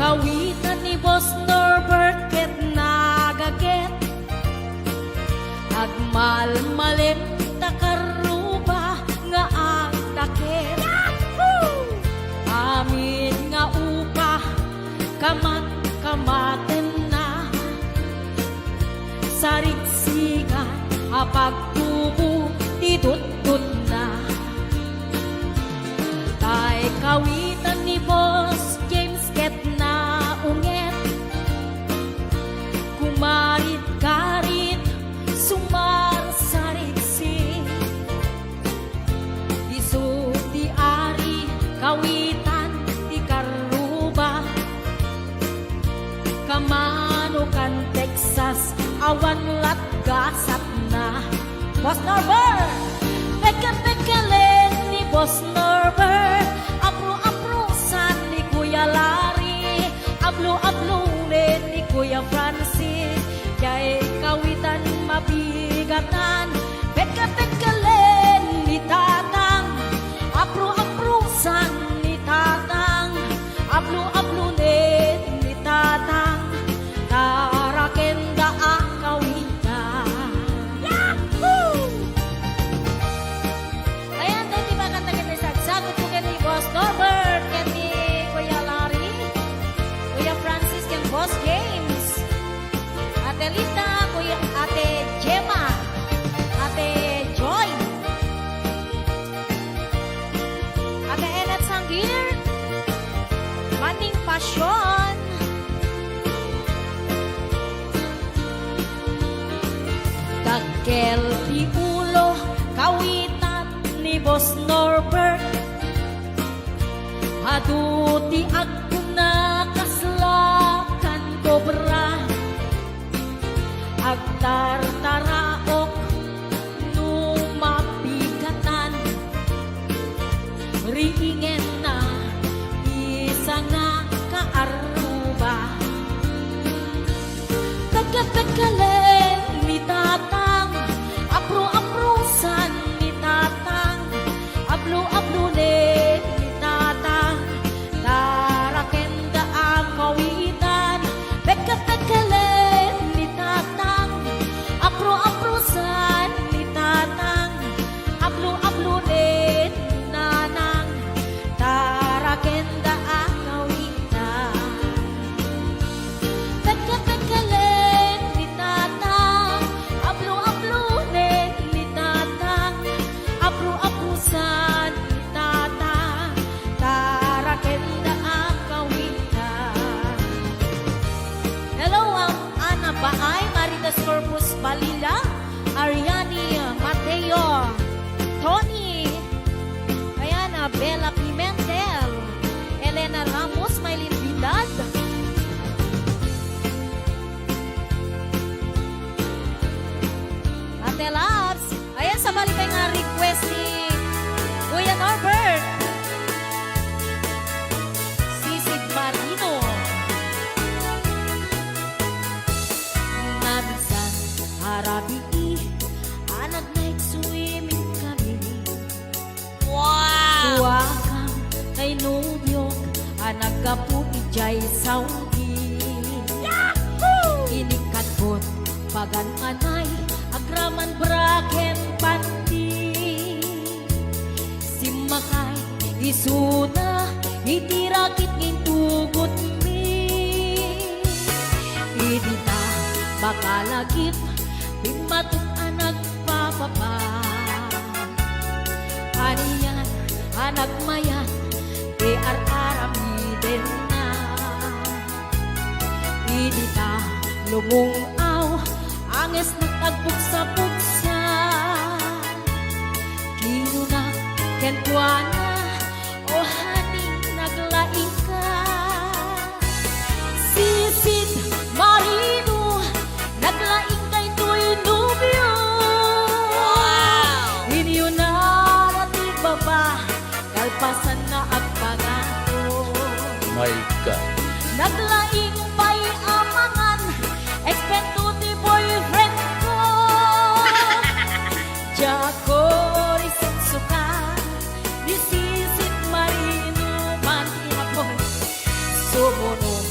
kawitan ni Boss Norbert ket nagaget agmalmalem takaruba nga ang takit amin nga upa kamat-kamaten na sarigsigan apagtubo ditutut na tay kawitan ni Boss James ket na unget kumarit-karit sumar sarigsi isu di ari kawitan di karuba kamanukan Texas awan latgasat na Boss Norbert peke-pekelen ni Boss Norbert apro-aprosan ni Kuya Larry ablo-ablulen ni Kuya Francis kay kawitan mabigatan peke-pekelen ni Tatang apro-aprosan ni Tatang ablo-ablulen ni Tatang tarakenda ang kawitan Yahoo! Ayan, dahil di ba kantagin na sagot ko ni Boss Norbert ken ni Kuya Larry Kuya Francis ken Boss James Ate Lita, Kuya Ate Gemma Ate Joy Ate Enet Sanggir Maning Pasyon Dagkel di ulo kawitan ni Boss Norbert aduti ako na kaslakan kobra agtartaraok numapigatan riingen na isa nga kaaruba pagkapagkalen ni Tatang apro-aprosan ni Tatang ablo-ablulen ni Tatang tarakenda ang kawitan pagkapagkalen ni Tatang apro-aprosan ni Tatang ablo-ablulen ni Nanang tarakenda ang kawitan pagkapagkalen ni Tatang ablo-ablulen ni Tatang apro-aprosan ni Tatang tarakenda ang kawitan Hello, Ana Baay, Maritas Corpus Balila, Ariani Mateo, Tony, ayan, Bella Pimentel, Elena Ramos, Maylin Vidal, Ate Labs, ayan, sa balik nga request ni Kuya Norbert, Sisig Marino, Nabisan, Arabi, anak night swimming kami. Wow! Suwakang kay nubyo, anak kapu ijay Saudi. Yahoo! Inikatbot, pagan anay, agraman braken pandi. Simakay, isuna, itirakit ngintugot mi. Idita, bakalagip, bimatuk anak papapa. Aniyan, anak mayan, arami-den na. Idita, lumungaw, anges nagtagbuksa-buksa. Kinuna, kentuana, o haning naglaing ka. Sisid Marino, naglaing kay tuy nubyo. Wow! Inyo na natig baba, kalpasan na agpagato. My God. Naglaing pa'y amangan, eksperto ti boyfriend ko. Jako risit suka, disisit marino man hapon. Sumunod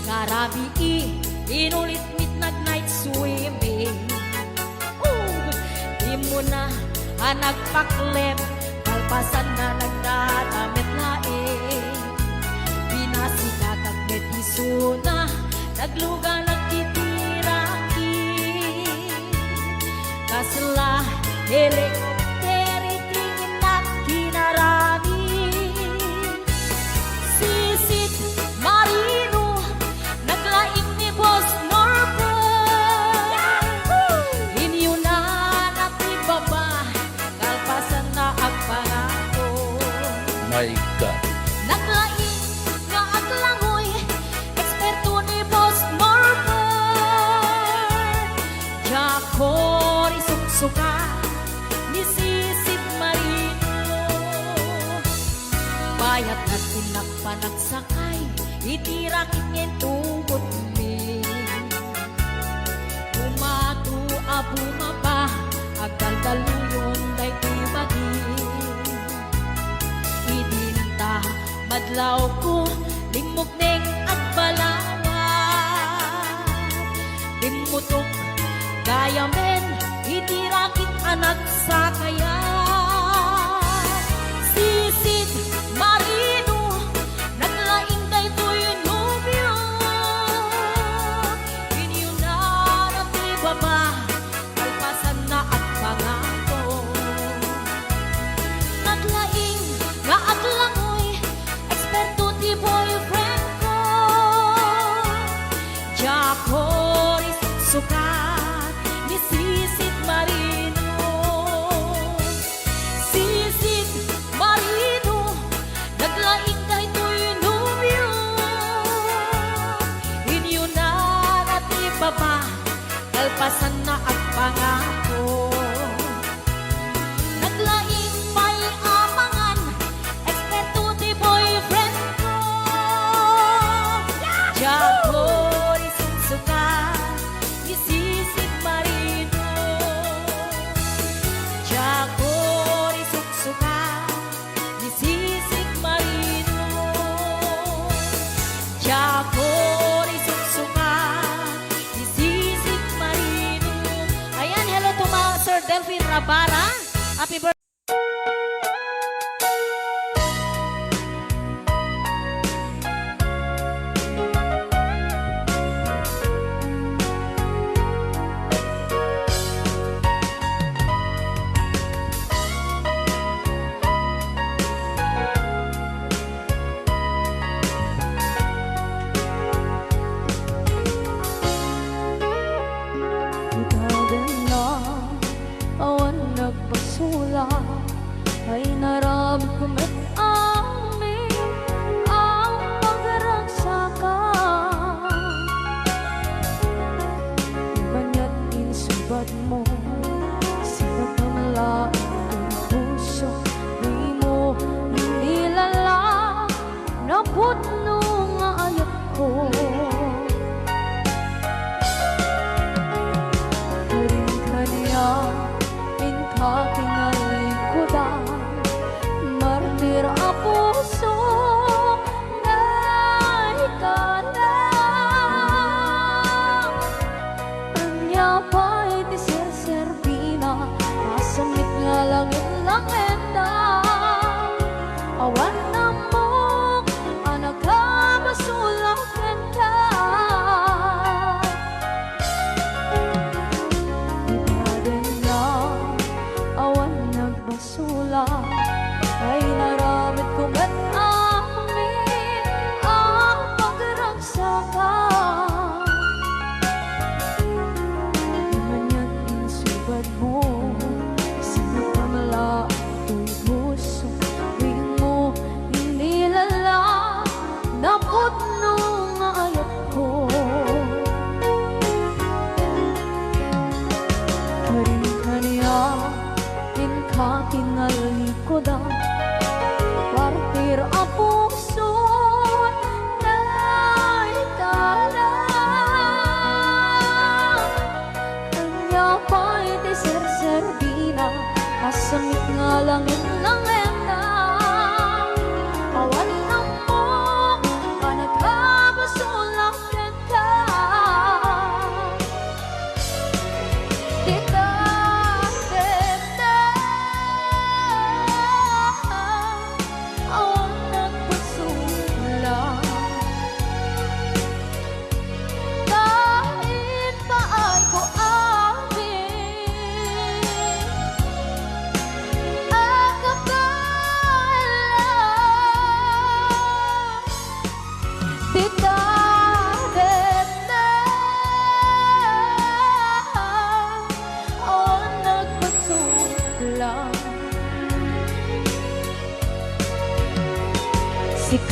Karabi inulit midnight swimming. Di mo na nagpaklep, kalpasan na nagdadamit laing. Binasika kag betisuna, nagluga nagtitiraki. Kasla helikopteri tingin na kinarami. Sisit marino, naglaing ni Boss Norbert. Inyo na natibaba, kalpasan na ang pangako. My God. Naglaing nga aglangoy, eksperto ni Boss Norbert. Jacori suksuka, ni Sisit Marino. Bayat na tinagpanagsakay, itirakit ngayon tungkot mi. Umatu abumaba, agdaldaluyon day tibagin. Idinta madlaw ko, limog neng agbalawat. Dimutok gaya men, itirakit anak sa kaya. Sisit Marino, naglaing daytoy nobyo. Inyo na natibaba, kalpasan na at pangako. Naglaing nga aglangoy, eksperto ti boyfriend ko. Jacori sukat ni Sisit Marino. Sisit Marino, naglaing daytoy nobyo. Inyo na natibaba, kalpasan na at pangako. Naglaing may amangan, eksperto ti boyfriend ko. Jacori suksukan ni Sisit Marino. Jacori suksukan ni Sisit Marino. Jacori suksukan ni Sisit Marino. Ayan, hello to mga Sir Delphine Rabara. Happy birthday.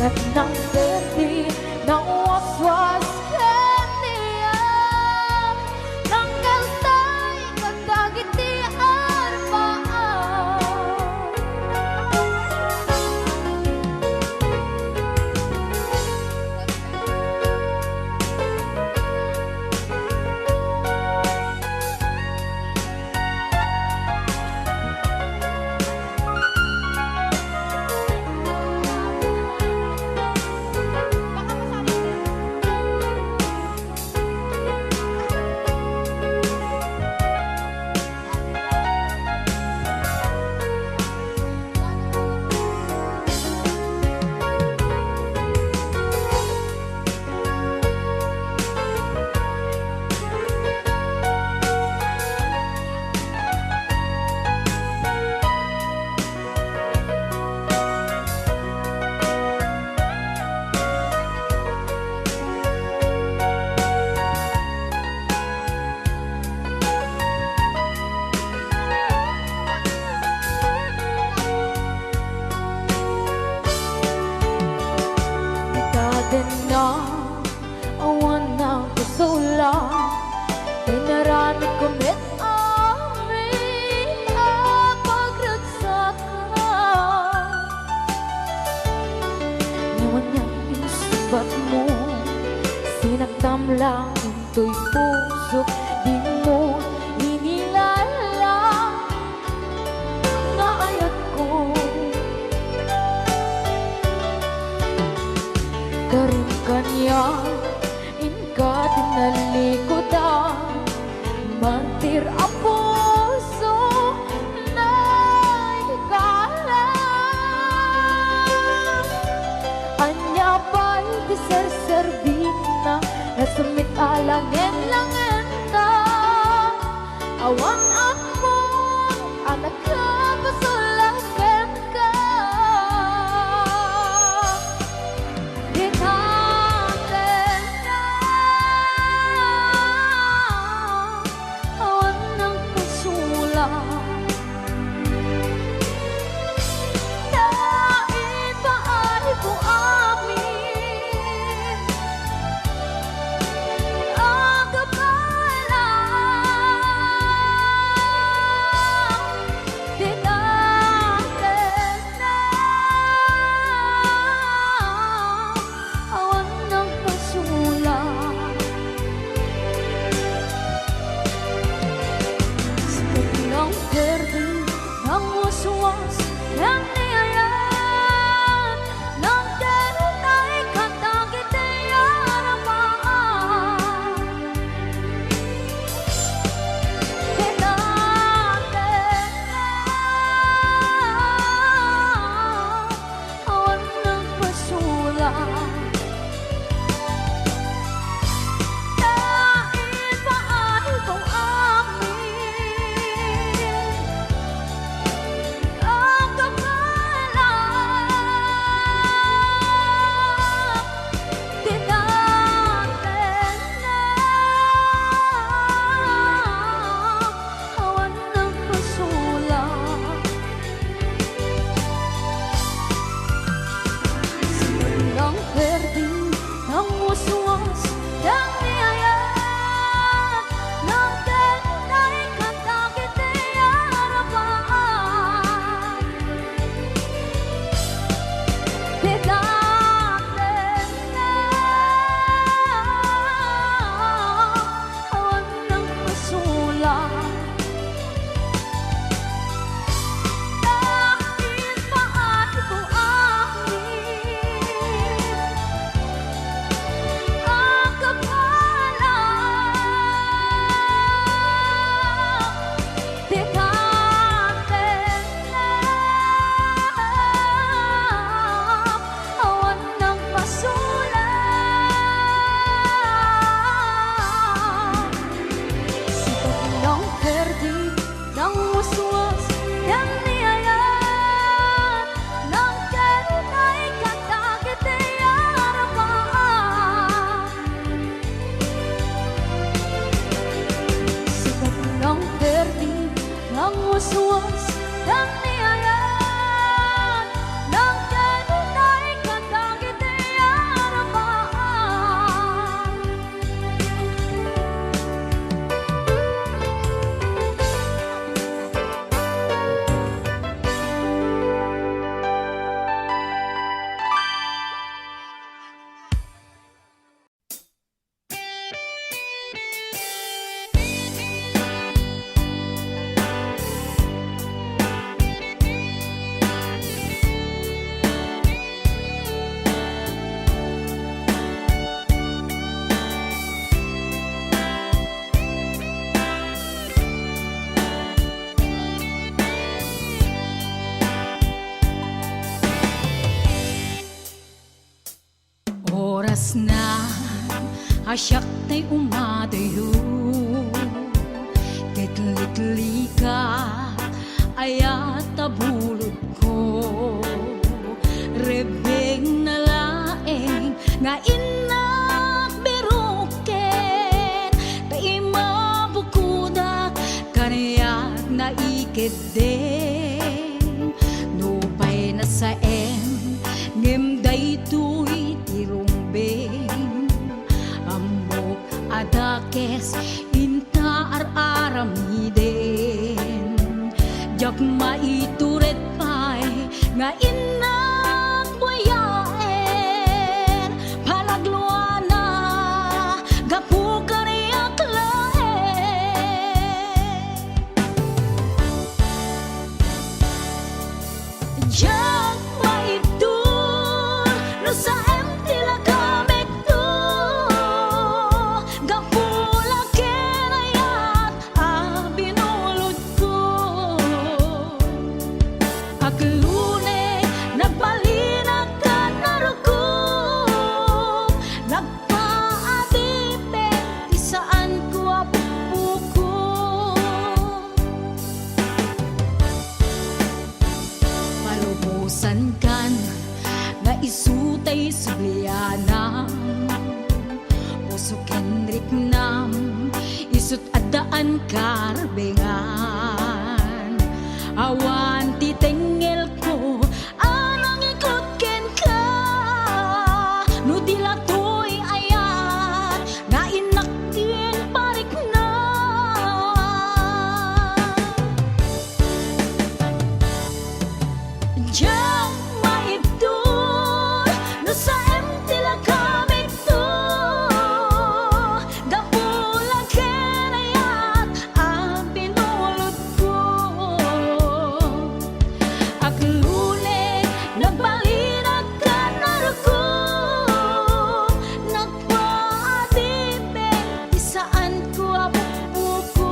at ng berde ng waswas kaniya tanggal tay kadagiti arbaan na awan ng kasula Pinarami kumit amin ang pagragsakan Ngayon niyang insubat mo Sinagtam lang into'y puso Di mo inilala Nga ayat ko Karin kanya inka tinalikodan mantir a puso na ikala anya pa'y diserservina nasamit alangen langen ta awang ako anak ka pasulaken ka Asyak tay umadayo Kitli-kitli ka Ayat tabulod ko Rebeng na laeng Nga inak beruken Tay mabukudak Kanayak na ikideng Nupay na saem Ngem daytoy tirumbeng Amok adakes inta ar-aramiden Jak maituret pay nga inak buyaen Palagluana gapu kariyak laen Jak maitur no sa empty la kamek to Gapula kenayat abinulod ko Aglune nagbalinag ka narukom Nagpaadipe di saan ko apupuko Palubusan kan na isutay subliana Puso kenrik nam isut adaan karbengan Awan titengel ko anang ikot ken ka No dilatoy ayat nga inakin parik na Diyan maibdol no sa empty la kamik to Gapula kenayat ang binulot ko Aglune nagbalinag ka narukom Nagpaadipe di saan ko apupuko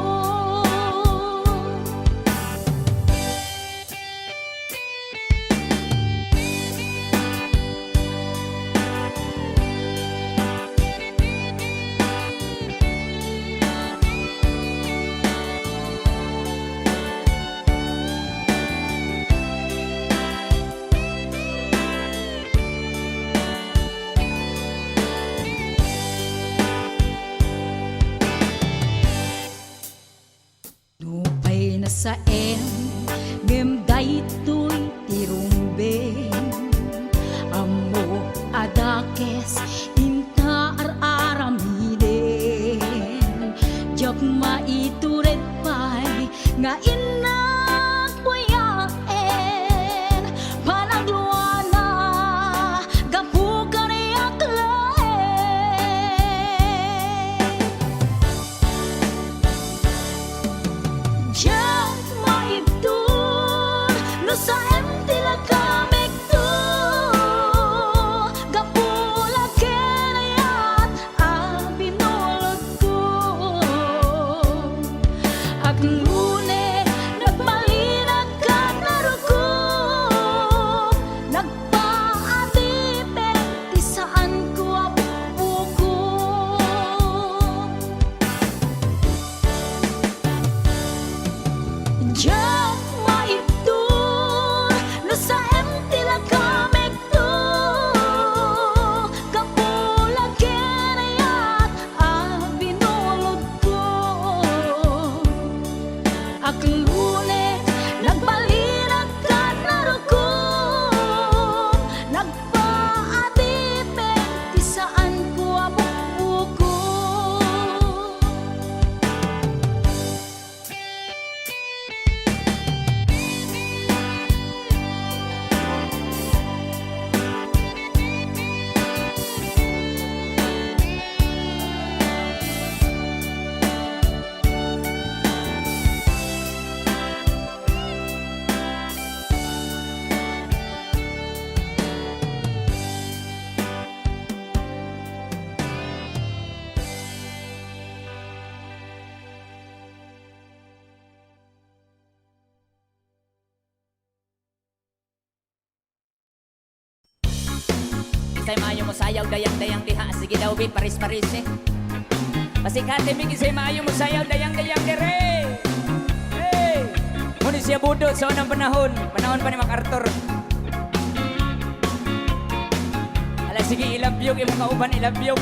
Nupay na sa ngem daytoy tirumbeng Amo adakes inta ar-aramiden Jak maituret pay nga inak buyaen Panagluana gapu kariyak laen Diyan maibdol no sa empty la kamek to Gapula kenayat ang binulot ko Aglune nagbalinag ka narukom Nagpaadipe di saan ko apupuko Diyan maibdol no sa empty la kamek to Gapula kenayat ang binulot ko Aglune nagbalinag ka narukom Nagpaadipe di saan ko apupuko Say maayo mo sayaw dayang-dayang diha sige daw bi paris-paris eh. Pasikate mi kisay maayo mo sayaw dayang-dayang dire. Hey! Muna siya budot sa unang panahon. Panahon pa ni MacArthur. Ala sige ilabyog imong kauban ilabyog.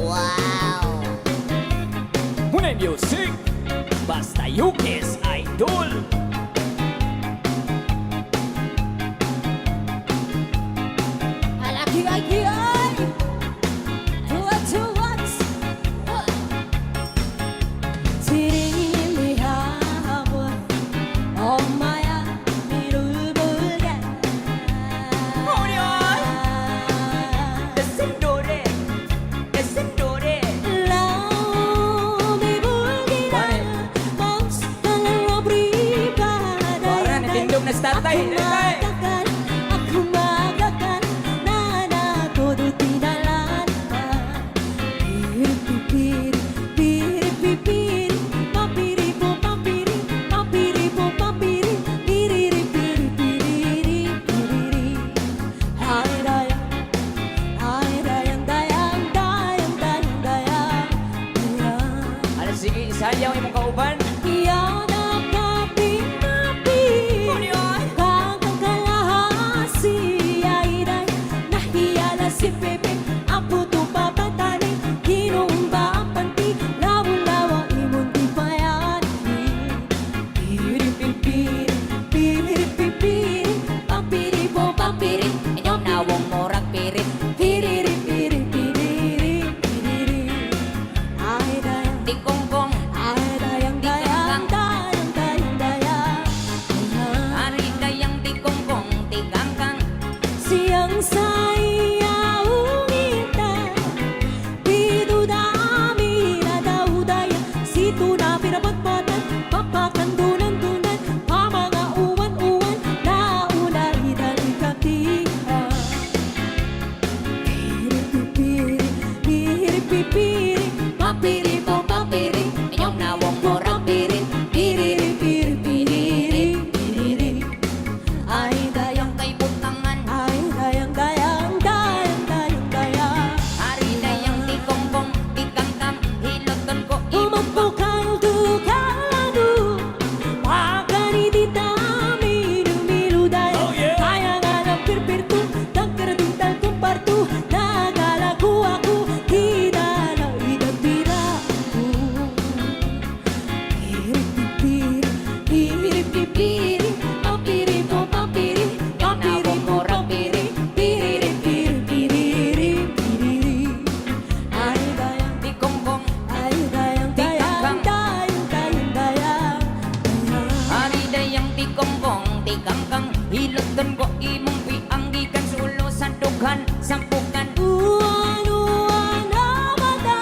Wow! Muna music. Basta Yukis Idol. Alaki lagi ay! Two ones! 지리미하고 엄마야 이를 불게 Descendore. Descendore. Laumi bulgira Monster pribada Parang natindog na statay. Aku magakan Nana todo tinalan Piri piri piri papiri po papiri papiri po papiri piriri piri piriri piriri Hai dayang dayang dayang dayang dayang Ala sige isayaw imong kauban. Yana kapi-kapi Kakang kalahasi Airay Nahiyala si Pepe Ang puto papatani Kinumba ang panti Lawa-lawa imong di payani Piri-piri Piri-piri Papiri po papiri Inyong nawong morag pirit Piriri-piri Piriri Piriri Ay dayang Tikongkong. Ay dayang dayang dayang dayang dayang Ari dayang tikongkong. Tikangkang. Siyang sayaw ngita Dito dami na daw daya Sito na pinapatpatan Papakandunan-dunan Pa mga uwan-uwan Nauna idalik-katihan Piri-pipiri Piri-pipiri Papiri po papiri Inyong nawong morang pirit Piriri-piri Piriri Ay dayang Kay butangan. Ay dayang dayang dayang dayang dayang Ari dayang tikongkong. Tikangkang. Hiloton ko Umagpukang tukalado Pakani di tami Dumilu dayang Kaya nga ng pirpirto Tagkaraduntal kumparto Nagalago ako Di na idatira Piri-pipiri Piri-pipiri Papiri po papiri Papiri po papiri Piriri-piri Piriri Piriri Ay dayang tikongkong. Ay dayang dayang dayang dayang dayang Ari dayang tikongkong. Tikangkang. Hiloton ko imong pianggikan. Sulo sa dughan. Sampukan. Uwan-uwan na mata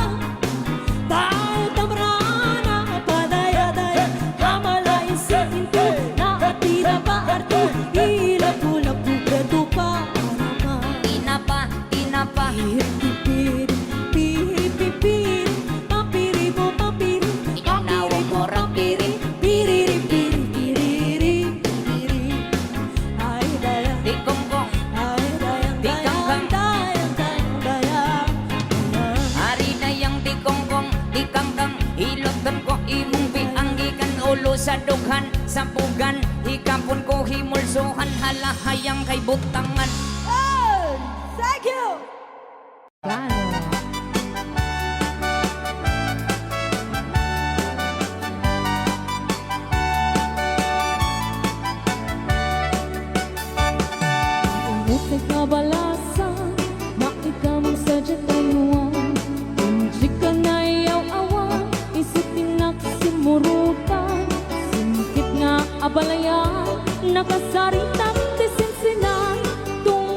Dahil tamrana Padaya-daya Kamalain sa pinto Nakatira pa arto Ilapu-lapu Preto pa naman Tinapa. Tinapa. Piri-pipiri Piri-pipiri Papiri po papiri Inyong nawong morang pirit. Piriri-piri Piriri Piriri Ay dayang Tikongkong. Ay dayang Tikangkang. dayang dayang dayang Ari dayang tikongkong. Tikangkang. Hiloton ko imong pianggikan. Ulo sa dughan. Sampugan. Hikapon ko himulsuhan. Halahayang kay butangan. Thank you! Umutek na balasan Makita mong sadya tayuan Hindi ka na iyaw-awan Isipin na kasimurutan Simkit nga abalayan Nakasaritan Tisinsinan Tung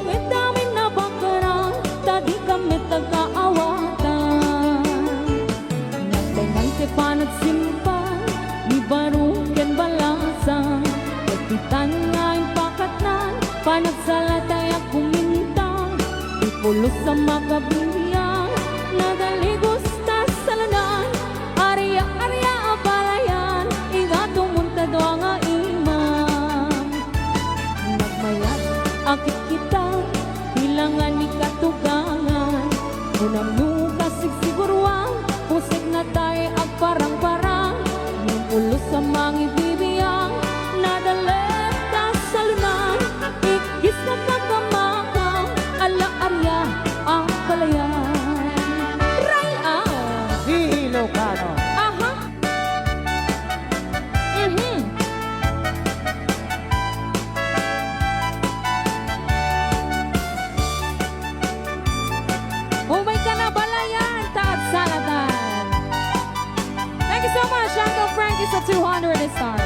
is a 200 star.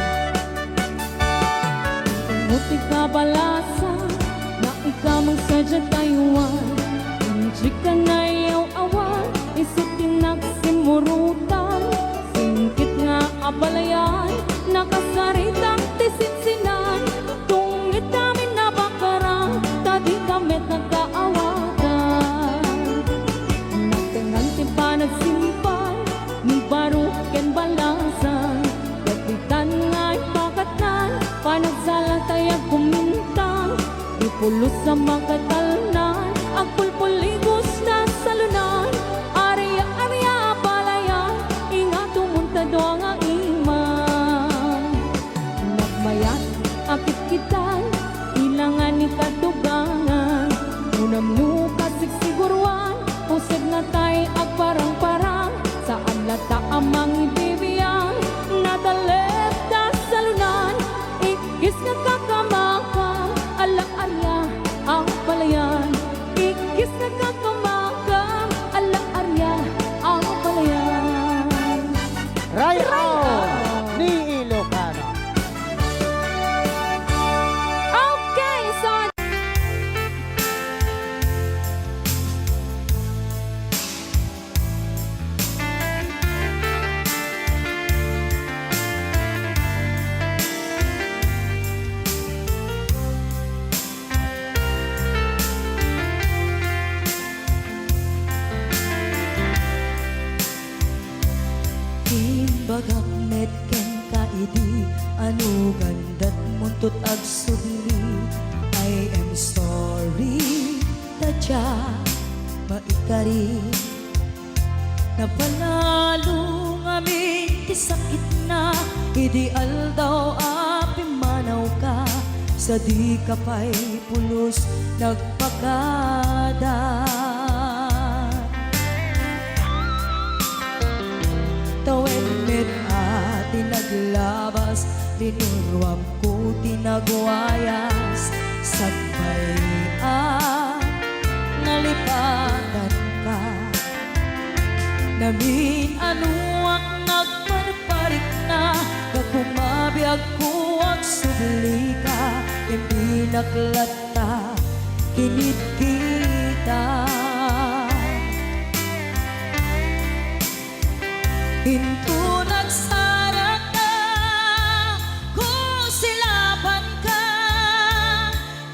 Muti ka balasa na ikaw magsadya tayuan. Hindi ka na iyaw awan, isip tinagsimurutan. Singkit nga abalayan, nakasaritang tisinsinan. Tungit namin na bakarang, tadi kami nagkaawatan. Nagtanganti pa nagsimpan, ni baruken balasan. Kapitan nga'y pakatan, panagsalang tayag kumintang. Ipulos sa mga talnan, ang pulpuligos na salunan. Arya-arya palayan, ingat tumunta doang ang iman. Nagmayat, akit kitan, ilangan ni katugangan. Unam nuka sigsiguruan, pusag na tayo agparang-parang. Saan lata amang ibibiyang, nadalep na salunan. Ikis nga kakamaka, ala-arya ang palayan. Ikis nga kakamaka, ala-arya ang palayan. Rayo ni Ilocano. Okay, so Imbagak metken kaidi anu gandat muntut agsubli. I am sorry tadya maikari napalalo ngamin ti sakit na ideal daw api manaw ka sa di kapay pulos nagpagada. Tawen met ati naglabas, tinuruam ko tinagwayas. Sagbay nalipatan ka. Namin ano ang nagparparik na, kakumabiyag ko ang subli ka. Hindi naklata, kinit kita. Hinto nagsarap na, kung silaban ka.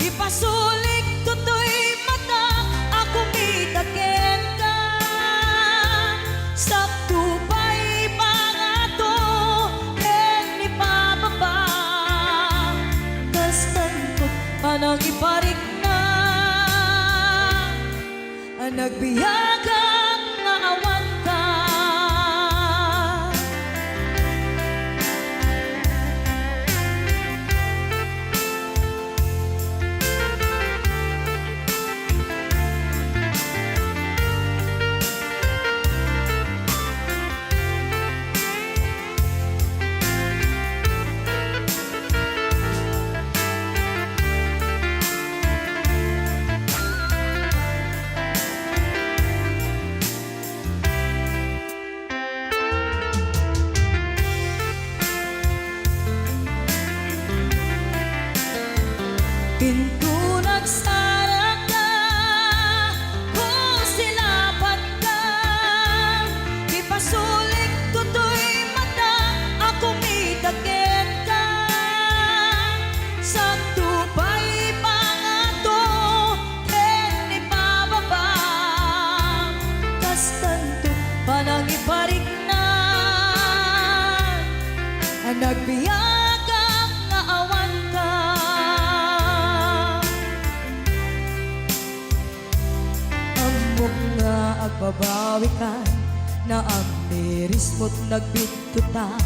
Ipasulik tutoy mata, ako mitakin ka. Sakto pa'y pangato, en ipababa. Kastantot pa nang iparik na, ang nagbiyagang naawan ka. Pinto nagsara ka, kung silaban ka. Ipasulik tutoy mata, ako mitakin ka. Sakto pa'y pangato, en ipababa. Kastanto pa nang iparik na, ang nagbiyagang naawan ka. Amok nga agbabawi ka, na ang miris mo't nagbitutan.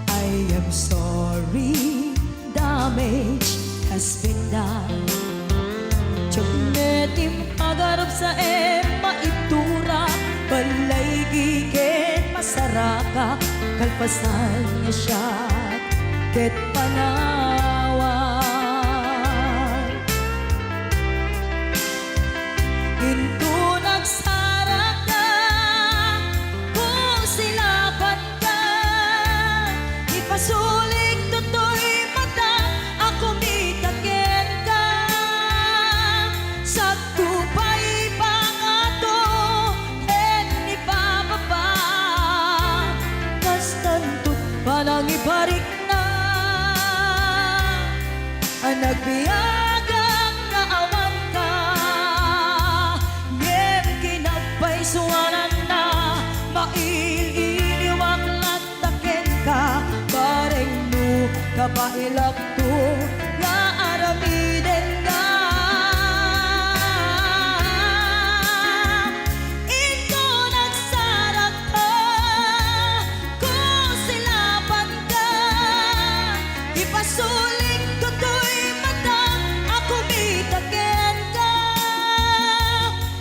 I am sorry, damage has been done. Tiyagnetim agarap sa maitura, balay gigit masaraka. Kalpasan niya siya, ket panawan. Hinto nagsara ka, kung silaban ka. nagbiyagang naawan ka, ngem kinagpaisuanan na, maililiwaklat taken ka, bareng no kapailak to, nga aramiden ka. Ito nagsarak ka, kung silapan ka, ipasuling ko to'y matang, ako mitaken ka.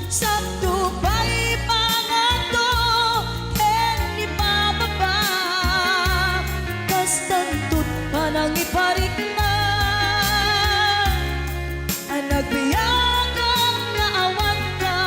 Sakto ba'y pangato, ken ipababa, kas tantut panang iparik na, ang nagbiyagang naawan ka.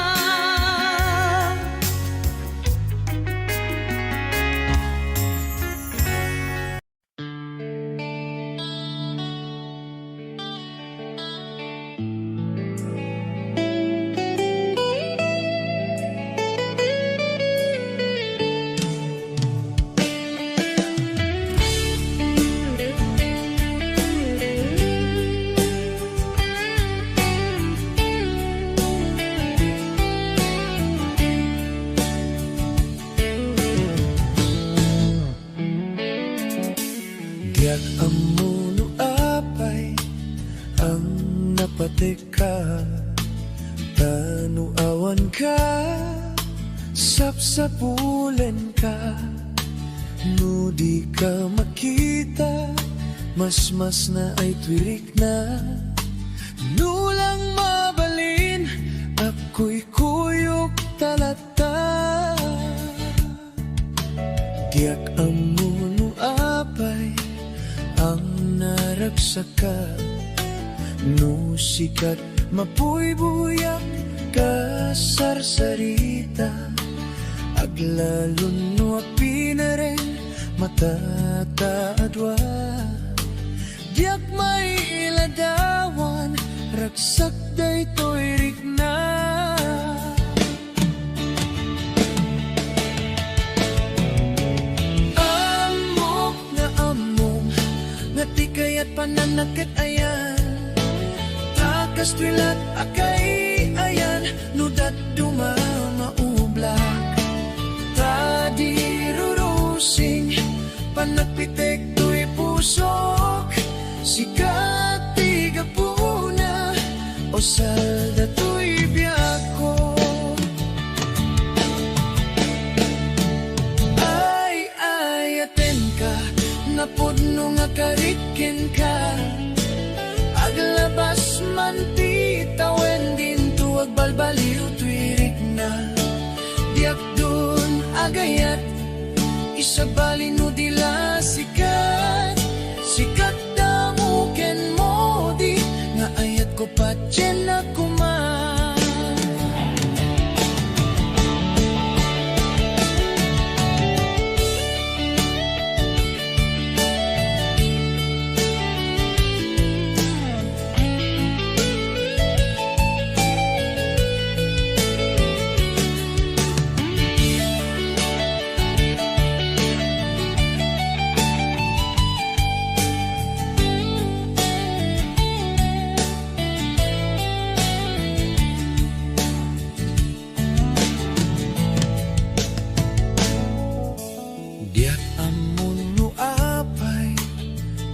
Diyak amuno apay ang napatika, tanu awan ka, sapsapulen ka, no di ka makita, mas na ay twirik na, nulang mabalin, ako'y kuyok talata. Diyak amuno apay ang naragsaka, no sikat mapuy-buyak ka sarsarita, aglalon no pinaren matataadwa. Diyak may iladawan, ragsak day to'y rikna. Amok na among ngati kaya't pananakit ayan, takas twilat akay ayan, nudat dumamaublak, tadi rurusing panagpitek to'y pusok, sikat tiga puna o salda to'y biyako. Ay aten ka, napudno nga karikin ka, aglabas man titawen din tuwag balbaliw twirik na. Diyak dun agayat, isabali no dila sikat, sikat damuken mo di, nga ayat ko patyen na kuman. Diyak amuno apay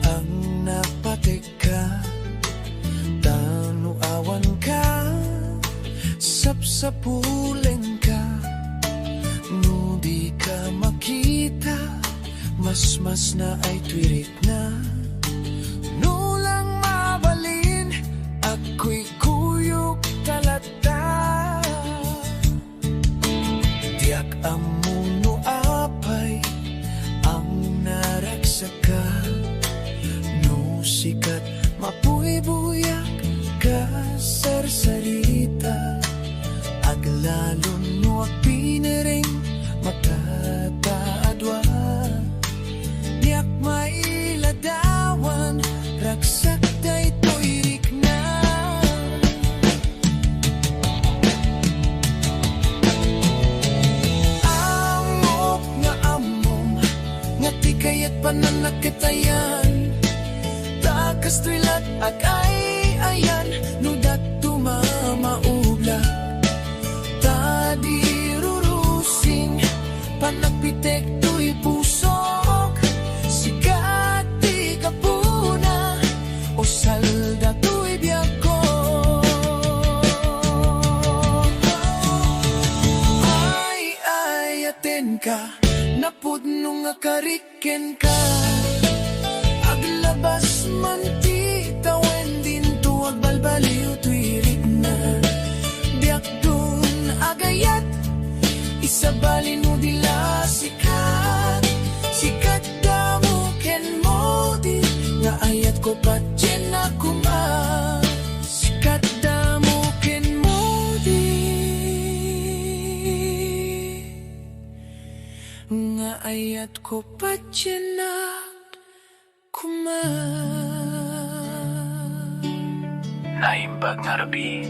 ang napateka, tanu awan ka, sapsapulen ka, no di ka makita, mas na ay twirik na, nulang mabalin, ako'y kuyok talata. Diyak amuno apay ang naragsaka, no sikat mapuy-buyak ka sarsarita, aglalon no pinering matataadwa. Diyak mailadawan, ragsak day to'y rikna. Amok nga among ngati kaya't pananakitayan, takas twilat agay bayan no datto mamaubla tadi rurusing panagpitek to'y pusok sikat di kapuna o salda to'y biyak ko ay aten ka napudno nga kariken ka aglabas man ti tawen din tuwag balbaliw tuwirik na biyak dun agayat isabalin mo dila sikat sikat damo ken mo di nga ayat ko patyen na kuma sikat damo ken mo di nga ayat ko patyen na kuma Naimbag nga rabi,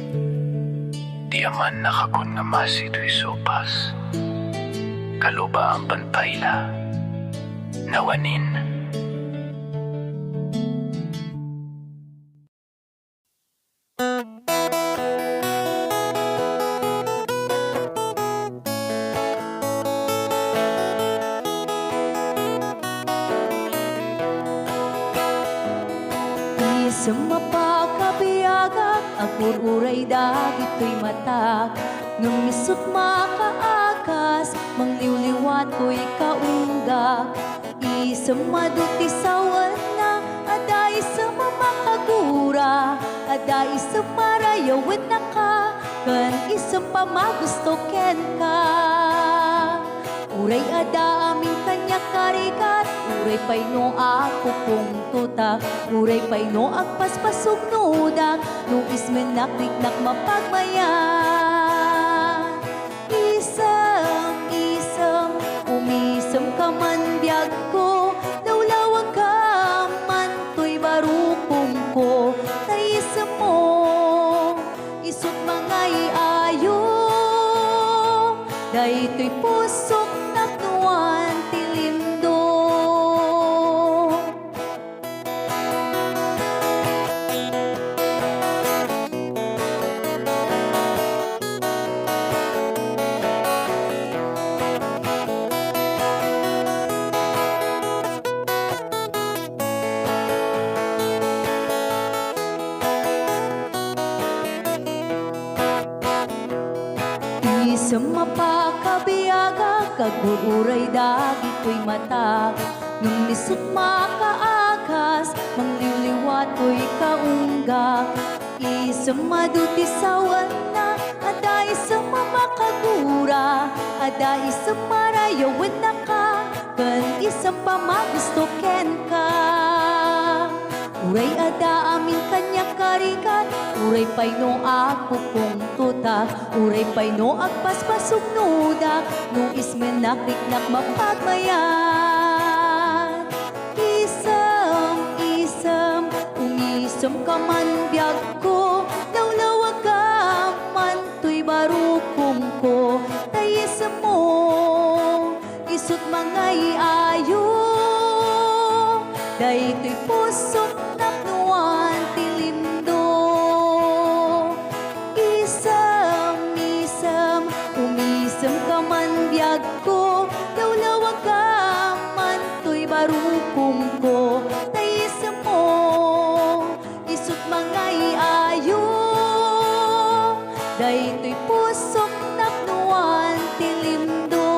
di aman nakakun nga masito'y sopas. Kaluba ang pantayla, nawanin. Sa mapakabiyagak, agur-uray dagito'y matak. Nung isot makaakas, mangliwliwat ko'y kaunggak. Isang maduti sawan na, aday sa mamakagura. Aday sa marayawin na ka, kan isang pamagusto ken ka. Uray ada aming kanya karikat, uray pay no ako kung tutak, uray pay no agpaspasog nudak, no ismen nakliknak mapagmayan. Isam, umisam ka man biyag ko, lawlawag ka man to'y barukong ko, taisam mo, isot mga iayo, dahi to'y pusok naknuan tilindo. Isang mapakabiyaga, kagururay dagito'y mata. Nung lisot makaakas, mangliwliwat ko'y kaunggak. Isang maduti sawan na, aday sa mamakagura. Aday sa marayawin na ka, kan isang pamagusto ken ka. Uray ada amin kanya karikat, uray pay no ako kung tutak, uray pay no agpaspasog nudak, no ismen nakliknak mapagmayan. Isam, umisam ka man biyag ko, lawlawag ka man to'y barukong ko, tayisam mo, isot mga iayo, dahi to'y pusok naknuan tilindo. Isam, umisam ka man biyag ko, lawlawag ka man to'y barukong ko, taisam mo, isot mga iayo, dahi to'y pusok naknuan tilindo.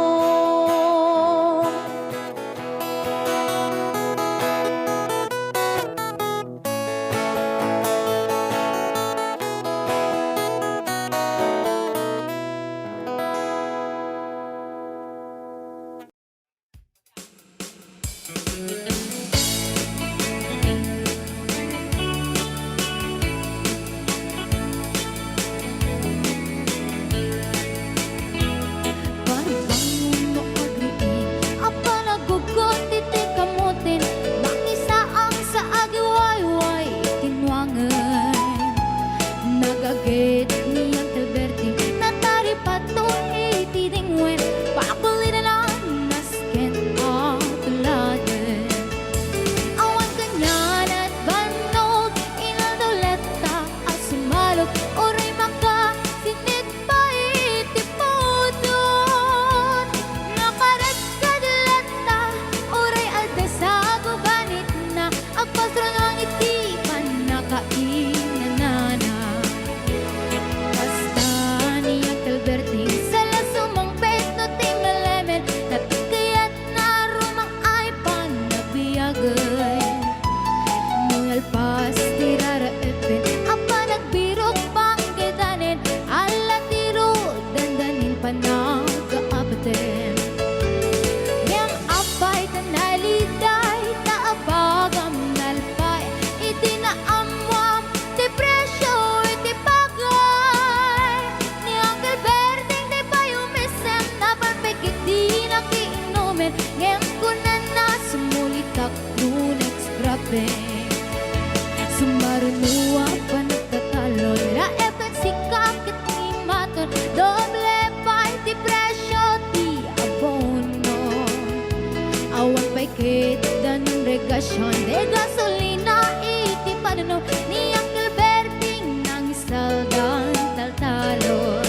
gasyon de gasolina iti panuno ni Uncle Berting nang isaldan taltalon.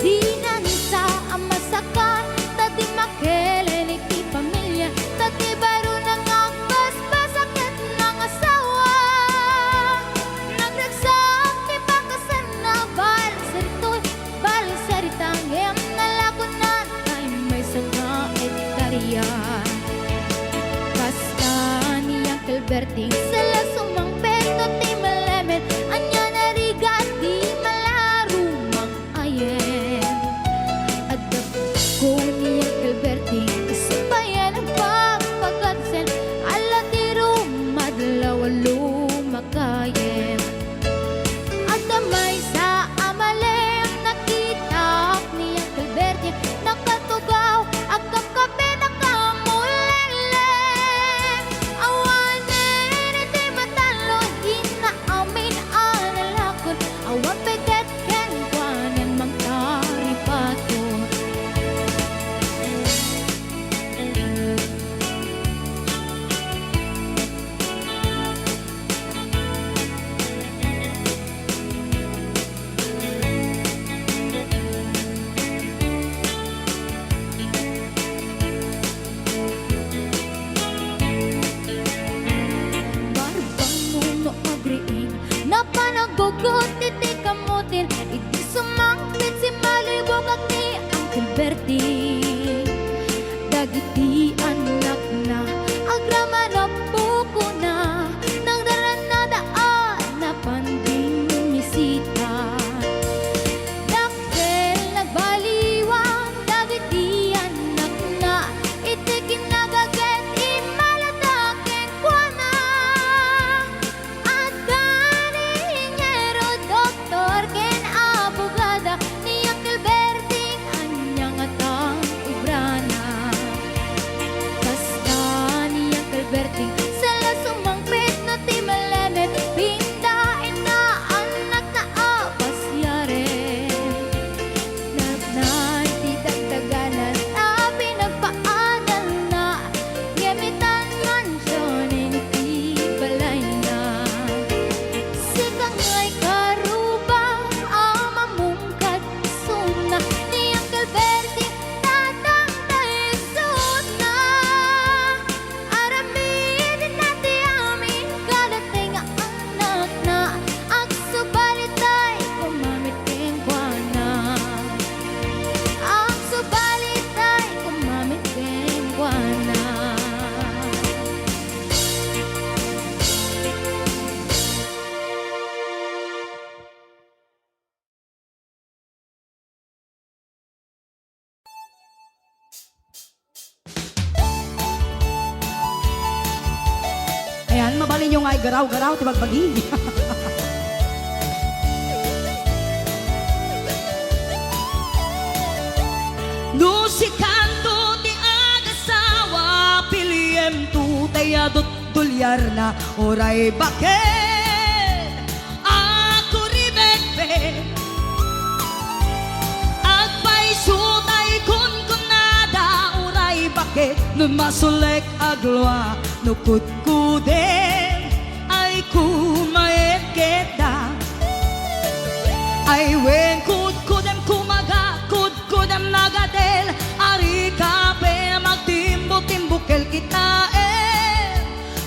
Di na nisa ang masakan, tadi makelen iti pamilya, tadi baro nang ang basbasakit ng asawa. Nagragsak ni bakasan na balisaritang em nalakunan ay may sanga ektariya. Basta ni Uncle Berting sala sumang peto ti malemet, anya nariga di malarumang ayen. Adap ko ni Uncle Berting isubayan ang pagpagatsen, ala ti rumadlaw lumakayen. At damay sa amalem nakita ni Uncle Berting, nakatugaw agam kape nakamulele. Awanen iti matalo di na amin analakon, awan peget ken kwanen magtaripaton. Barbang muno agriin na panagugot iti kamutin, iti sumangkit si malibog at ni Uncle Berting. Dagiti anak na agrama na buko na nang daranadaan na panding misita. Dakkel nagbaliwan dagiti anak na iti kinagaget imalataken kwa na. At ganingero doktor ken abogada ni Uncle Berting anyang atang ibrana. Basta ni Uncle Berting sala sumangpit no ti malemet, pindain na anak na apasyare. Nagnay ti dagdaganan na pinagpaadal na, gamitan mansyon iti balay na. Sikang ngay karuba amamungkad suna ni Uncle Berting tatang taisod na. Aramidin nati amin kadating anak na, agsubalitay kumamit ken kuana. Agsubalitay kumamit ken kuana. Ayan, mabalin nyo nga garaw-garaw, tibagbagi. No si kanto ti agasawa, piliem tu tayadot tulyar na oray bakit. Ako ribet agpaisutay kun kunada oray bakit. Numasulek agloa nukudkuden ay kumaet kita. Ay wen kudkudem kumaga kudkudem nagadel, ari kape magtimbo-timbukel kita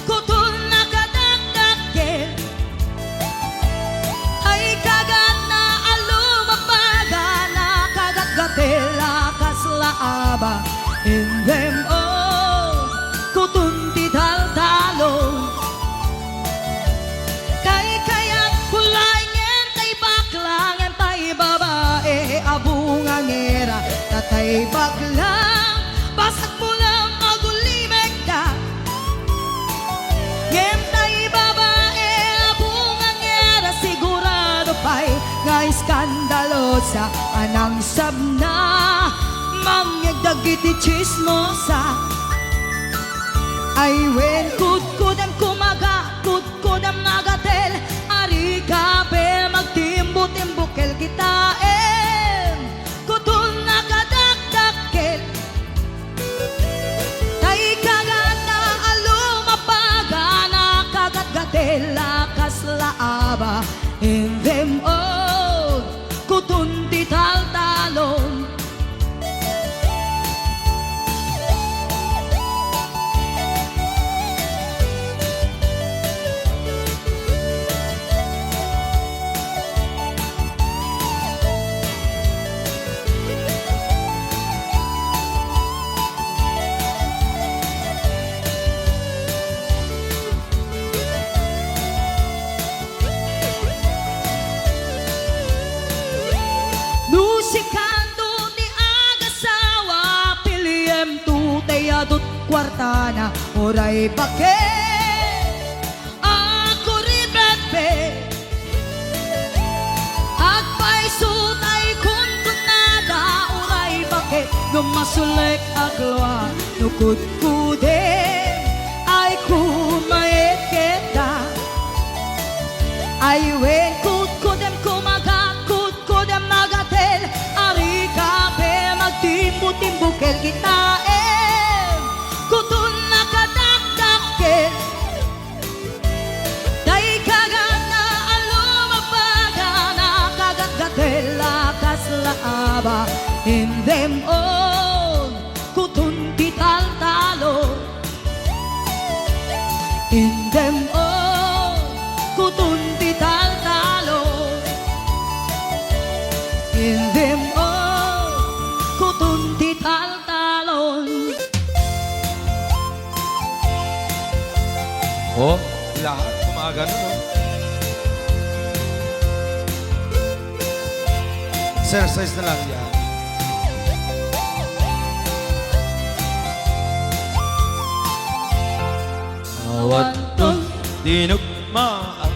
kutul nakadagdagel. Ay kagat na alumapaga na kagat-gatel akas laaba in them all kutunti tal-talon. Kay kayak kulay ngentay baklang ngentay babae abungangera tatay baklang basag mo lang magulimeg ka. Ngentay babae abungangera sigurado pa'y nga iskandalosa anang sabna mangyagdagiti chismosa. Ay wen kudkudem kumaga kudkudem nagatel, ari kape magtimbo-timbukel kita kutul nakadagdagkel. Tay kagat na alumapa kadut kwarta na oray bakit ako rin bebe at paisut ay kuntunada oray bakit numasulik agloa nukut kudem ay kumayet kita ay wen kut kudem kudem nagatel ari kape magtimbu-timbukel kita kutun nakadakdakel day kagat na alumabaga nakagagatel lakas laaba in them all kutun tital-talo in them all kutun tital-talo in them all kutun tital-talon. Oh, lahat gumagano, no? Exercise na lang yan. Awatun dinugmaan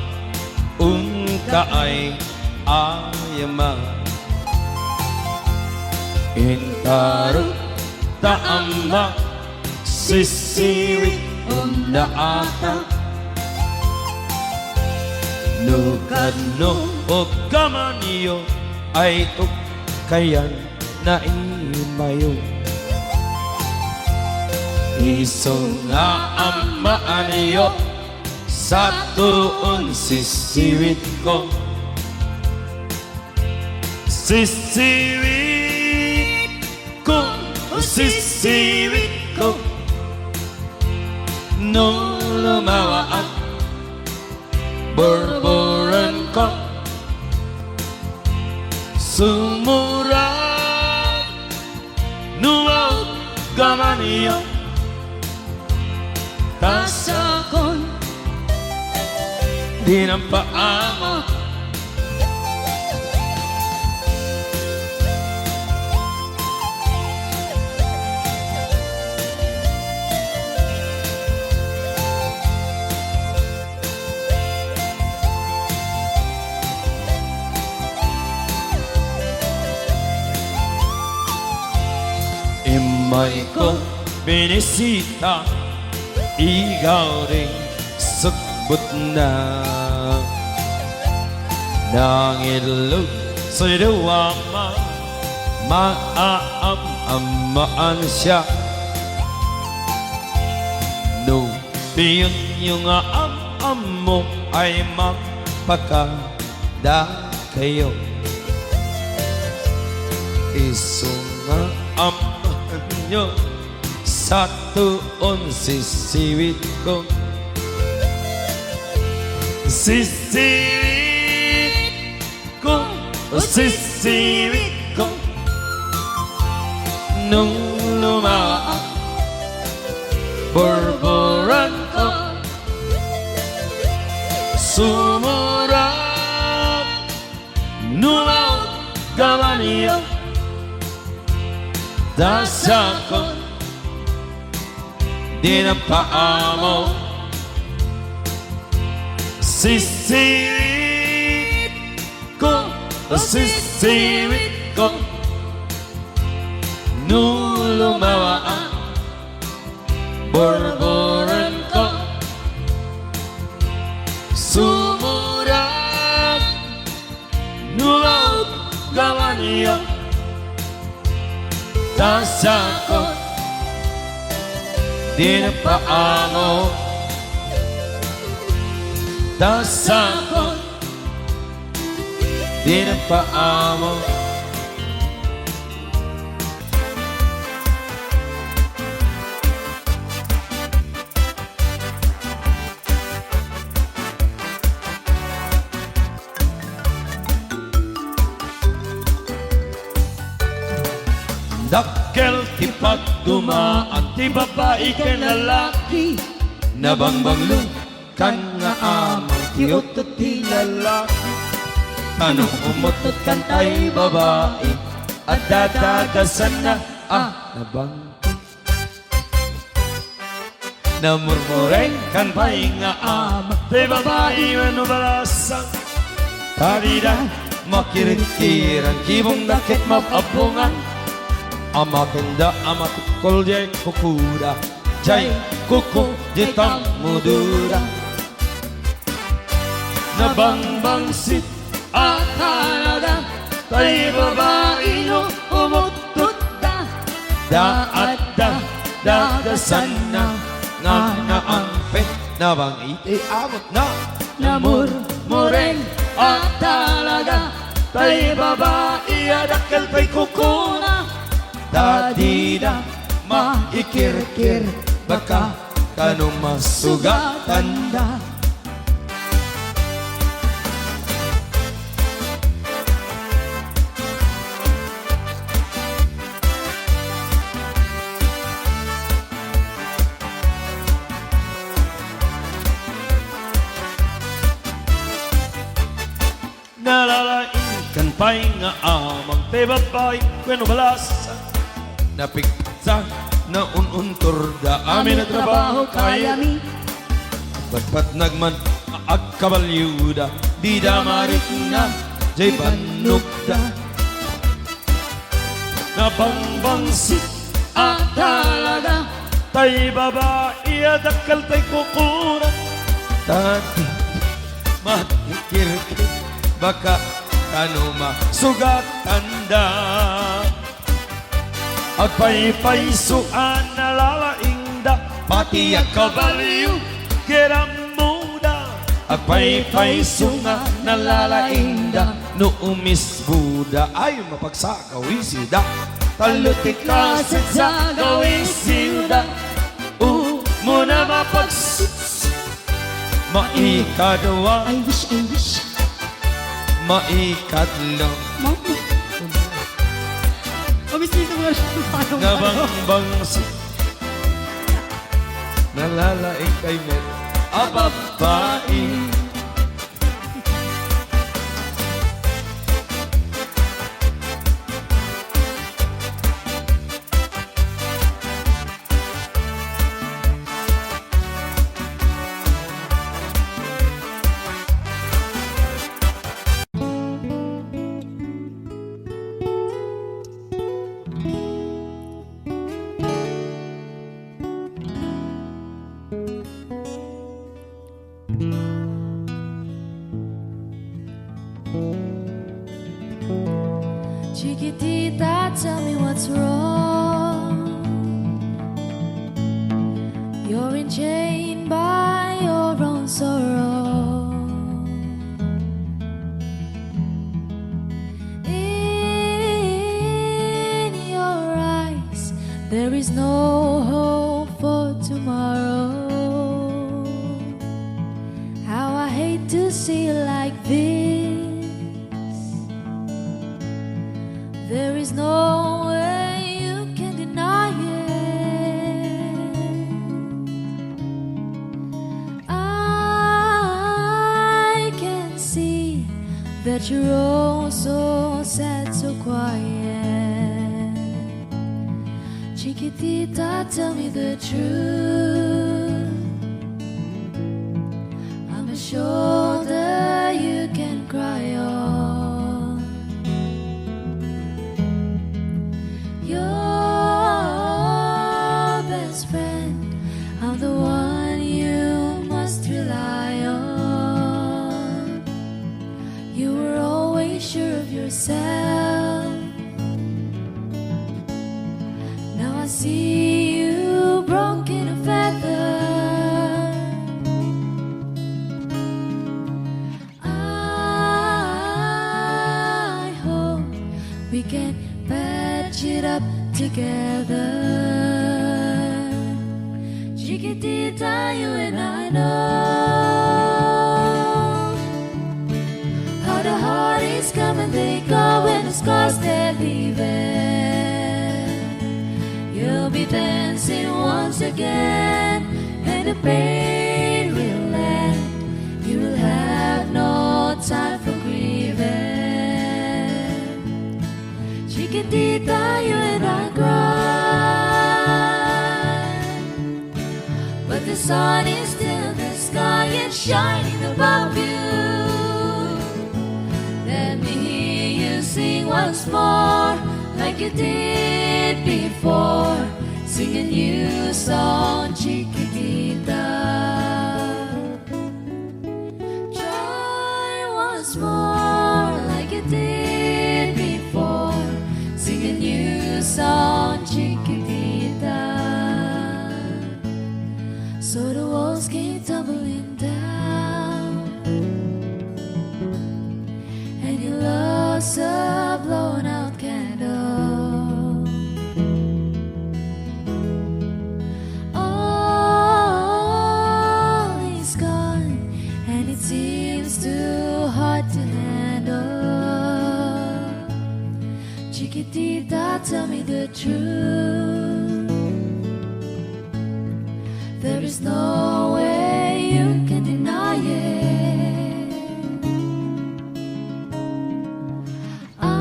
kaay ayama Intaru taama sisiwi undaata Nukano o kamaniyo ay kayan na imayo Isong nga amaan niyo sa tuon sisiwit ko Sisiwit ko, sisiwit ko Nung lumawa at borboran ko Sumurang nuwaw gaman iyo Tasakon Di ng paamo Imay ko binisita Ikaw rin sukbot na Nangilog sa'y dawama Maaam-amaan siya No, piyon yung am mo Ay magpakada kayo Isunga amahan nyo Sa tuon sisiwit ko Sisiwit ko Sisiwit ko Nung lumaan Borboran ko Sumurang Numaw gawan iyo Dasakon Di na paamo Sisiwit ko Sisiwit ko Nung lumawaan Borboran ko Sumurang Nuwaw gawan iyo Dasakon Di na paamo Dasakon Di na paamo Dakkel ti pagdumaan ti babae ken lalaki Nabangbanglo kan nga amang ti utot ti lalaki Anong umutot kan tay babae At dadagasan na nabang Namurmureng kan pahinga ama Di babae manubalasang Tadida makirikiran Kibong dakit mapapungan Ama kenda ama tukol jay kukuda Jay kuku jitang mudura Nabangbangsit at halaga Tay babae no umutut da Daat da dagasan na Nga naampe na bang iti amot na Namurmureng at talaga Tay babae adakal tay kukuna Dadida maikirkir Baka kanong masugatan da Nalalain pa'y nga amang te babae Kweno balasa Napigsa na ununtor da amin na trabaho kaya Batpat nagman at kabalyuda Di da marit na jay panugda Nabangbangsit at talaga Tay babae at akal tay kukura Tati matikirkir Baka kano masugatan da At paypaysuan na lalaing da Pati ang kabaliw kiram muda At paypaysuan na lalaing da No umis Buda ay mapagsakaw isida Talutik kasit sa gawin siuda Muna mapags Maikadwa I wish Maikatlo Obviously, ito mga paano Nabangbangsit Nalalaing kay Met Ababae Chiquitita, tell me what's wrong. You're enchained by your own sorrow. In your eyes, there is no hope for tomorrow. How I hate to see you like this. There is no way you can deny it. I can see that you're all so sad, so quiet. Chiquitita, tell me the truth. I'm a shoulder you can cry on. Your best friend, I'm the one you must rely on. You were always sure of yourself. Now I see you broken a feather. I hope we can patch it up together. Chiquitita, you and I know how the heartaches come and they go, and the scars they're leaving. You'll be dancing once again, and the pain will end. You will have no time for grieving. Chiquitita, you and I cry, but the sun is still in the sky and shining above you. Let me hear you sing once more, like you did before. Sing a new song, Chiquitita. Try once more, like you did before. Sing a new song, Chiquitita. So the walls came tumbling down, and you lost a blown out candle. All is gone, and it seems too hard to handle. Chiquitita, tell me the truth. There is no way you can deny it. I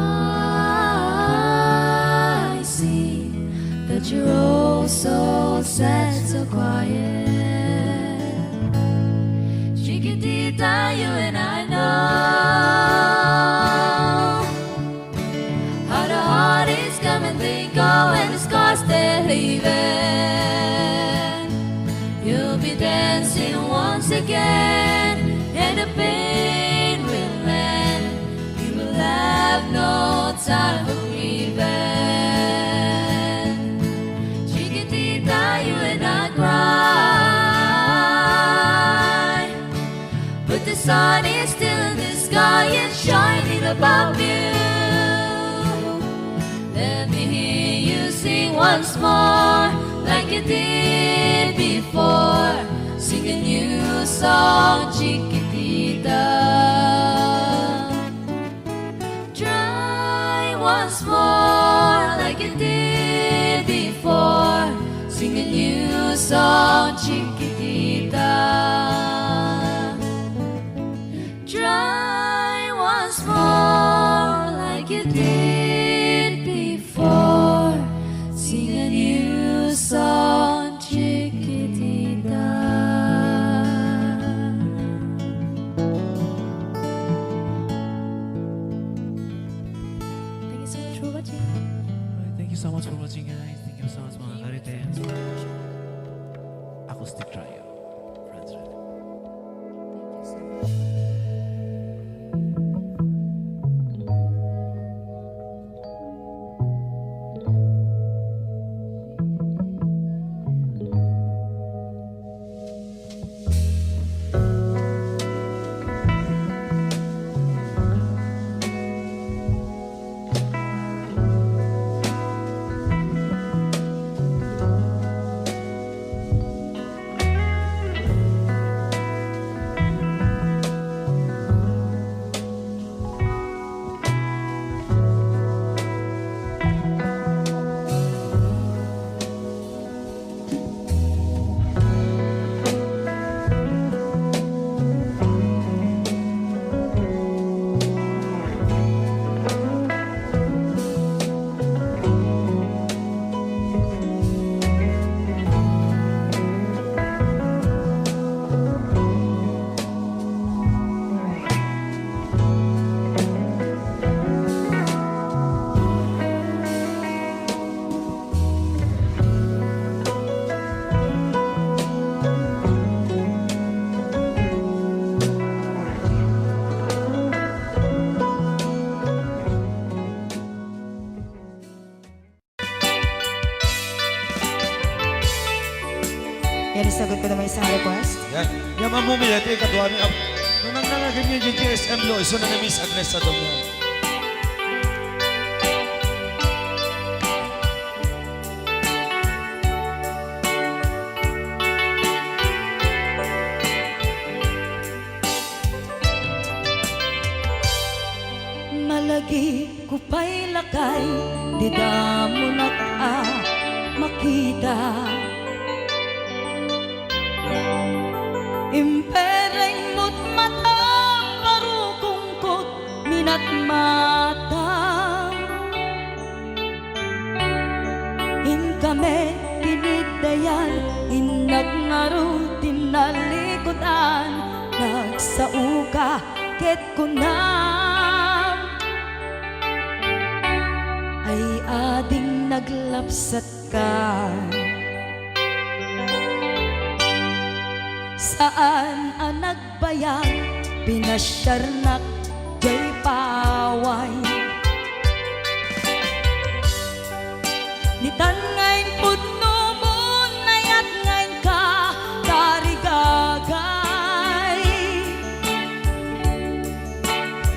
see that you're oh so sad, so quiet. Chiquitita, you and I know how the heart is come and they go, and the scars they're leaving. You'll be dancing once again, and the pain will end. You will have no time for grieving. Chiquitita, you and I cry, but the sun is still in the sky and shining above you. Let me hear you sing once more, like you did before. Sing a new song, Chiquitita. Try once more, like you did before. Sing a new song, Chiquitita. Try once more, like you did before. Sing a new song, Chiquitita. Thank you so much for watching. Thank you so much for watching, guys. Thank you so much mga Karitens. Acoustic Trio. Friends, right? Yan, isagot ko naman isang request. Yan. Yan ang mumilati, katuwa ni nung nangangagan niya yung GSM lo, iso na na Miss Agnes sa domo. Malagi ko pa'y lakay, di damo makita. Impereng mo't mata, parukungkot, minat mata. In kami, pinigdayan, inag nga nalikudan, nagsauka ket kunam ay ading naglapsat ka. Saan ang nagbayag, pinasyarnak jay paway. Nitan ngayon pudno mo, nayat ngayon ka, tarigagay.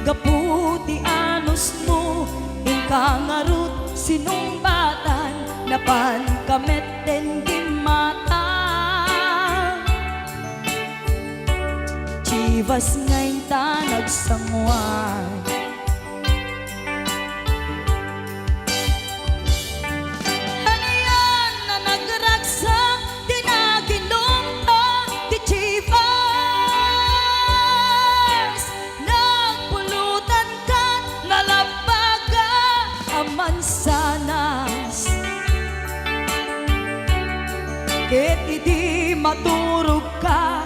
Gaputi anos mo, ingkangarut sinumbatan, napan kamet den gimata. Chivas ngayon ta nagsangwan, hanayan na nagragsak, di naginom ta, di Chivas. Nagpulutan ka, nalabaga, aman sanas. Ket idi maturog ka,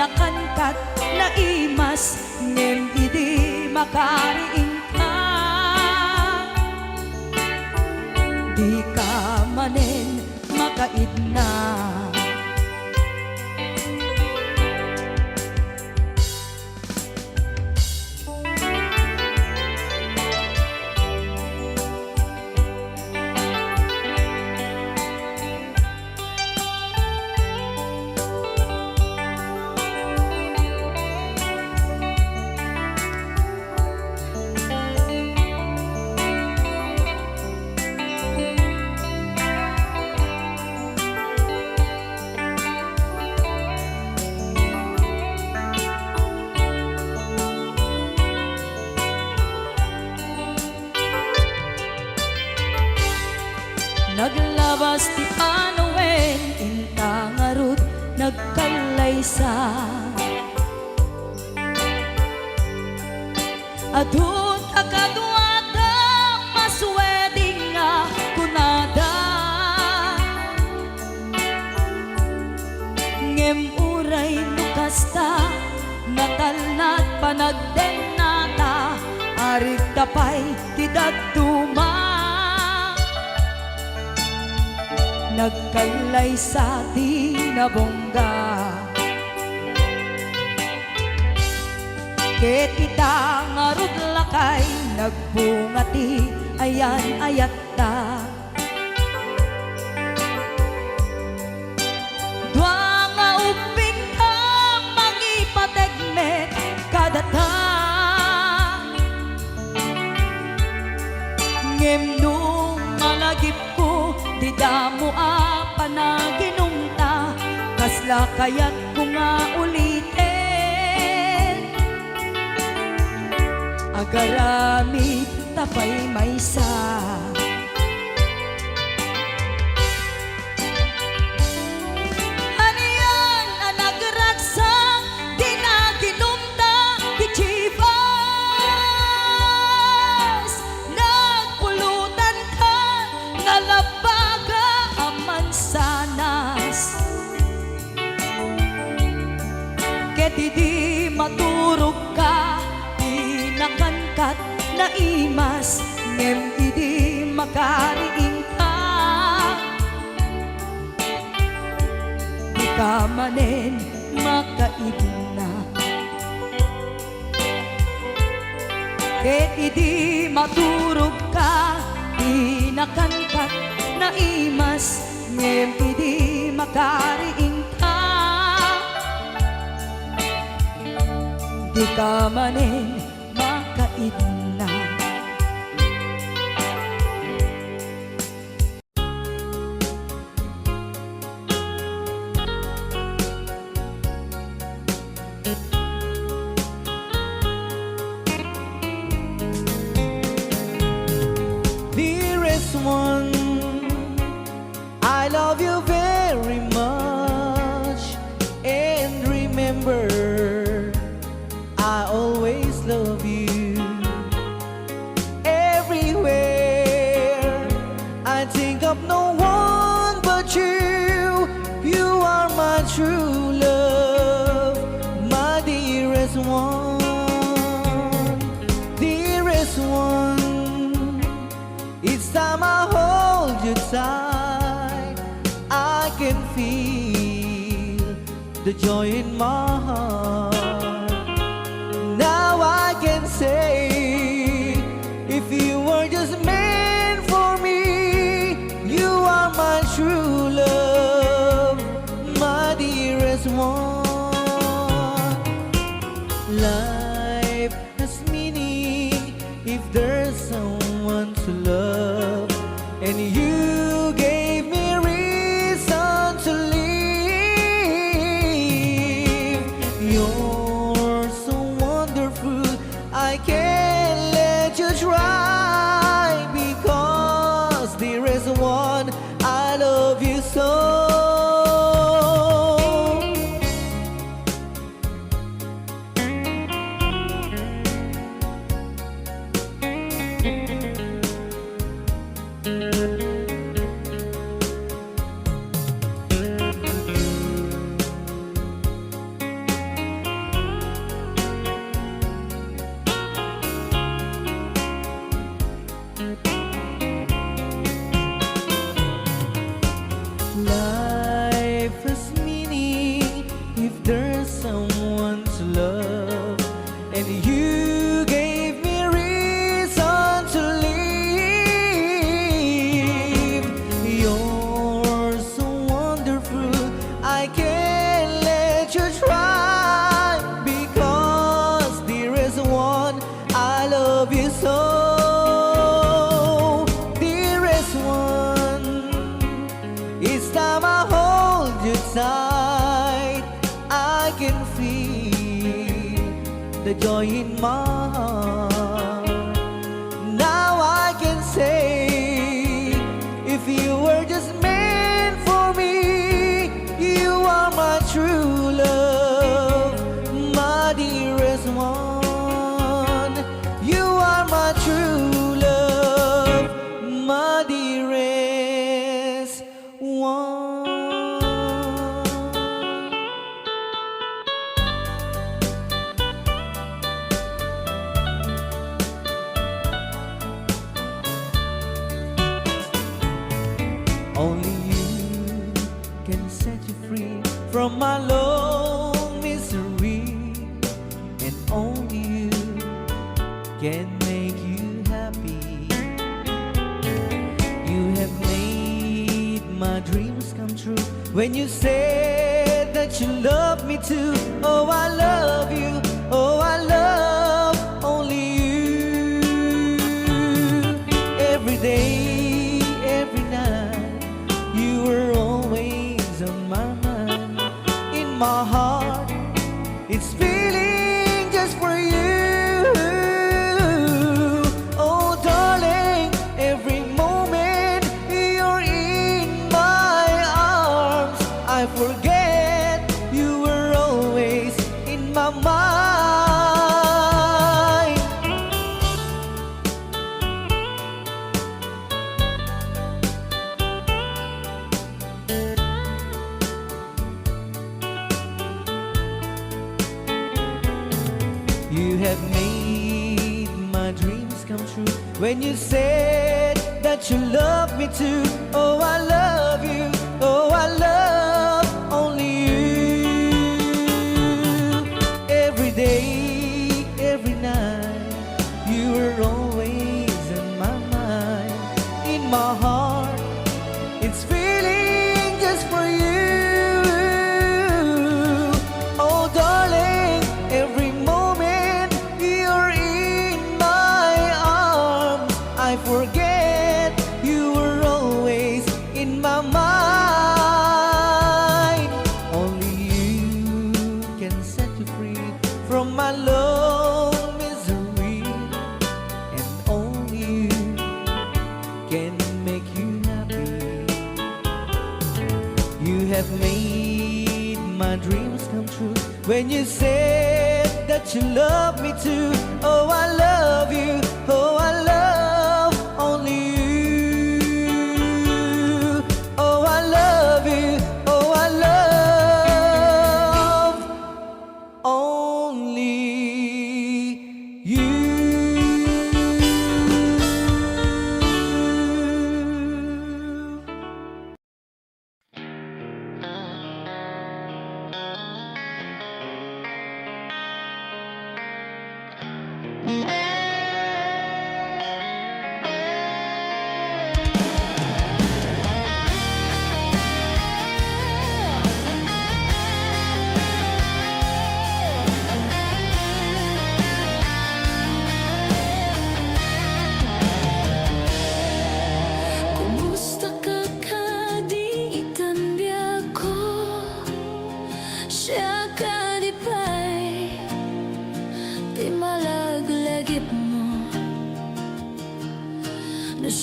nakankat na imas, ngem idi makariing ka. Di ka manen makaidna. Naglabas ti Panawen, intangarut nagkalaysa. Adun akadwata, masweding nga kunada. Ngem uray nukasta, natalnat panagdenata, arig tapay ti daduma. Nagkalay sa di nabongga, ket ita ngarud lakay, nagbungati ayan ayat ta. Dua nga uping ka, mangipategmet kadata. Ngem nung malagip ko, di damo a panaginumta, kasla kayat ko nga ulitin. Agaramid tapay maysa, haniyan ang nagragsak, di naginumta, di Chivas. Nagpulutan ka, nalabaga, aman sanas. Ket idi maturog ka, di nakankat na imas, ngem idi makariing ka. Di ka manen makaidna, ket idi maturog ka, di nakankat na imas, ngem idi makariing ka. Di ka manen makaidna. Dearest one, I love you very much, and remember, I always love you. Everywhere I think of no one but you. You are my true love. side, I can feel the joy in my heart. Now I can say, if you were just meant for me, you are my true love, my dearest one. Life has meaning if there's someone to love, and you gave me reason to live. You're so wonderful, I can't let you try, because there is one, I love you so. Life has meaning if there's someone to love, and you gave me reason to live. You're so wonderful, I can't let you try, because there is one, I love you so. Dearest one, each time I hold you tight, I can feel the joy in my heart. Now I can say, if you were just meant for me, you are my true love, my dearest one. You are my true love, my dearest one. Only you can set you free from my long misery, and only you can make you happy. You have made my dreams come true when you said that you love me too. Oh, I love you. Oh, I love only you. Every day, every night, you were always on my mind. In my heart, it's feeling just for you. Oh, darling, every moment you're in my arms, I forget you were always in my mind. You have made my dreams come true when you said that you love me too. Oh, I love you. Oh, I love only you. Every day, every night, you were always in my mind. In my heart, it's feeling just for you. Oh, darling, every moment you're in my arms, I forget you were always in my mind. Only you can set you free from my long misery, and only you can make you happy. You have made my dreams come true when you said that you love me too. Oh, I love you. Oh, I love only you. Oh, I love you. Oh, I love only you.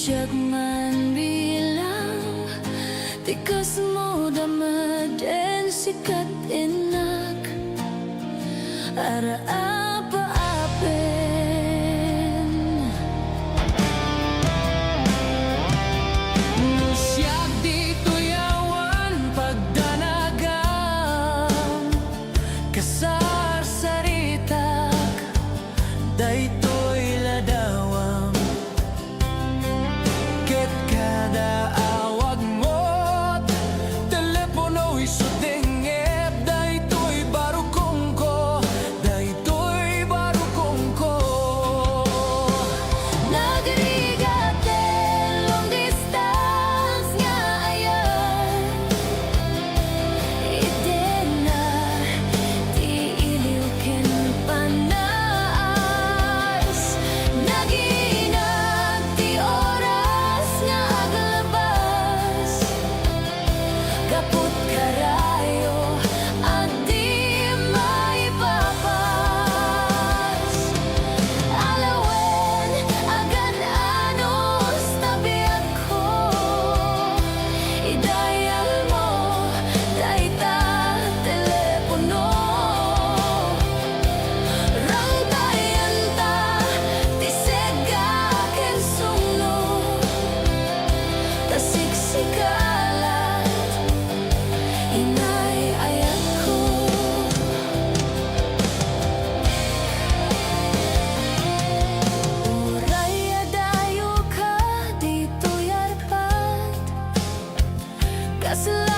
siya man bilang tikas mo damaden sikat inak ara apa-apen Nusyag dito yawan pagdanagam kasar saritak daytoy ladawam ket kada awag mo't telepono isudengep daytoy barukong ko nagrigat long distance nga ayan iden na ti iliw ken panas naginag ti oras nga aglabas kaput karayo at di maipapas alawen agan anos tabi ako idayal mo dayta telepono rang tayan ta tisega ken sungno tasiksikalat inay ayak ko Uraya dayo ka dito yarpat kasla